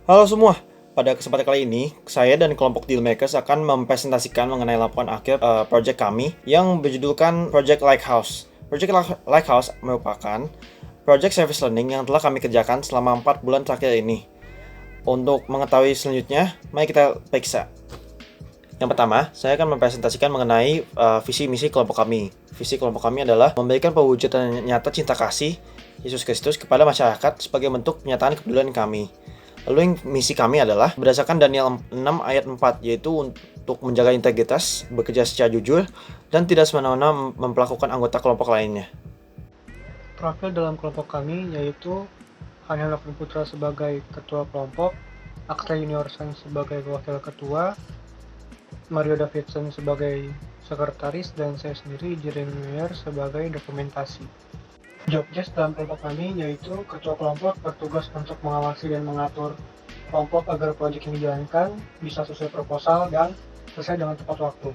Halo semua, pada kesempatan kali ini, saya dan kelompok Dealmakers akan mempresentasikan mengenai laporan akhir project kami yang berjudulkan Project Lighthouse. Project Lighthouse merupakan project service learning yang telah kami kerjakan selama 4 bulan terakhir ini. Untuk mengetahui selanjutnya, mari kita periksa. Yang pertama, saya akan mempresentasikan mengenai visi misi kelompok kami. Visi kelompok kami adalah memberikan perwujudan nyata cinta kasih Yesus Kristus kepada masyarakat sebagai bentuk penyataan kepedulian kami. Lalu misi kami adalah berdasarkan Daniel 6 ayat 4, yaitu untuk menjaga integritas, bekerja secara jujur, dan tidak semena-mena memperlakukan anggota kelompok lainnya. Profil dalam kelompok kami yaitu Haniel Novin Putra sebagai ketua kelompok, Akta Yuniorsan sebagai wakil ketua, Mario Davidson sebagai sekretaris, dan saya sendiri Jeremy Meyer sebagai dokumentasi. Jobdesk dalam kelompok kami yaitu ketua kelompok bertugas untuk mengawasi dan mengatur kelompok agar proyek yang dijalankan bisa sesuai proposal dan selesai dengan tepat waktu.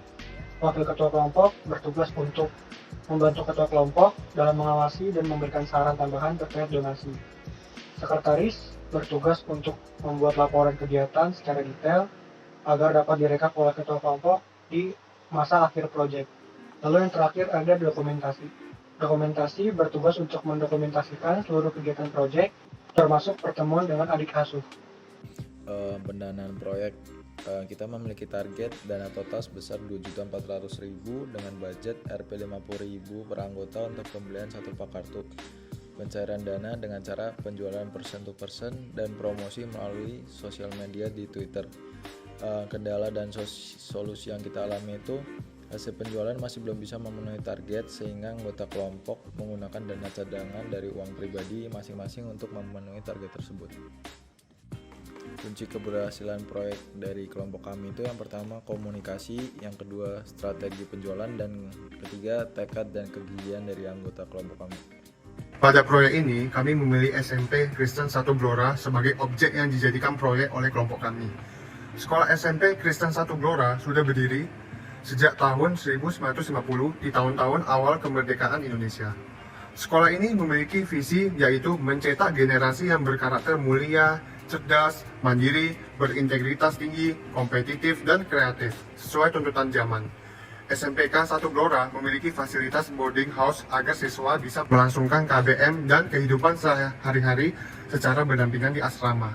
Wakil ketua kelompok bertugas untuk membantu ketua kelompok dalam mengawasi dan memberikan saran tambahan terkait donasi. Sekretaris bertugas untuk membuat laporan kegiatan secara detail agar dapat direkap oleh ketua kelompok di masa akhir proyek. Lalu yang terakhir ada dokumentasi. Dokumentasi bertugas untuk mendokumentasikan seluruh kegiatan proyek, termasuk pertemuan dengan adik asuh. Pendanaan proyek, kita memiliki target dana total sebesar 2.400.000 dengan budget Rp 50.000 per anggota untuk pembelian satu pak kartu. Pencairan dana dengan cara penjualan person to person dan promosi melalui sosial media di Twitter. Kendala dan solusi yang kita alami itu hasil penjualan masih belum bisa memenuhi target sehingga anggota kelompok menggunakan dana cadangan dari uang pribadi masing-masing untuk memenuhi target tersebut. Kunci keberhasilan proyek dari kelompok kami itu yang pertama komunikasi, yang kedua strategi penjualan, dan ketiga tekad dan kegigihan dari anggota kelompok kami. Pada proyek ini, kami memilih SMP Kristen 1 Blora sebagai objek yang dijadikan proyek oleh kelompok kami. Sekolah SMP Kristen 1 Blora sudah berdiri sejak tahun 1950 di tahun-tahun awal kemerdekaan Indonesia. Sekolah ini memiliki visi yaitu mencetak generasi yang berkarakter mulia, cerdas, mandiri, berintegritas tinggi, kompetitif, dan kreatif sesuai tuntutan zaman. SMPK 1 Blora memiliki fasilitas boarding house agar siswa bisa melangsungkan KBM dan kehidupan sehari-hari secara berdampingan di asrama.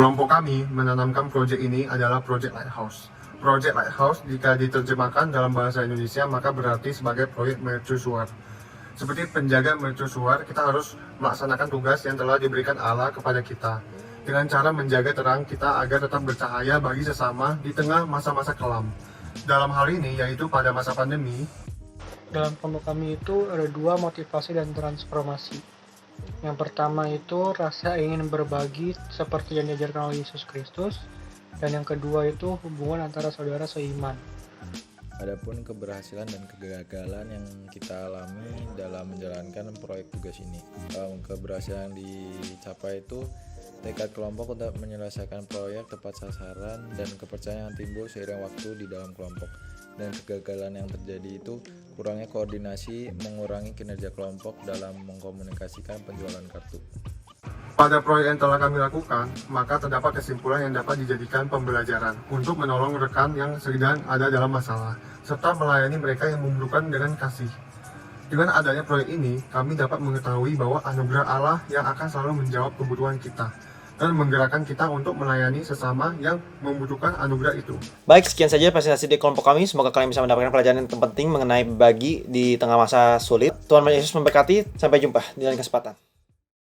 Kelompok kami menanamkan proyek ini adalah Project Lighthouse. Project Lighthouse jika diterjemahkan dalam bahasa Indonesia maka berarti sebagai proyek mercusuar. Seperti penjaga mercusuar, kita harus melaksanakan tugas yang telah diberikan Allah kepada kita dengan cara menjaga terang kita agar tetap bercahaya bagi sesama di tengah masa-masa kelam. Dalam hal ini yaitu pada masa pandemi. Dalam kelompok kami itu ada dua motivasi dan transformasi. Yang pertama itu rasa ingin berbagi seperti yang diajarkan oleh Yesus Kristus. Dan yang kedua itu hubungan antara saudara seiman. Adapun keberhasilan dan kegagalan yang kita alami dalam menjalankan proyek tugas ini. Keberhasilan yang dicapai itu tekad kelompok untuk menyelesaikan proyek tepat sasaran dan kepercayaan yang timbul seiring waktu di dalam kelompok. Dan kegagalan yang terjadi itu kurangnya koordinasi, mengurangi kinerja kelompok dalam mengkomunikasikan penjualan kartu. Pada proyek yang telah kami lakukan, maka terdapat kesimpulan yang dapat dijadikan pembelajaran untuk menolong rekan yang sedang ada dalam masalah, serta melayani mereka yang membutuhkan dengan kasih. Dengan adanya proyek ini, kami dapat mengetahui bahwa anugerah Allah yang akan selalu menjawab kebutuhan kita, dan menggerakkan kita untuk melayani sesama yang membutuhkan anugerah itu. Baik, sekian saja presentasi dari kelompok kami. Semoga kalian bisa mendapatkan pelajaran yang penting mengenai berbagi di tengah masa sulit. Tuhan Yesus memberkati. Sampai jumpa di lain kesempatan.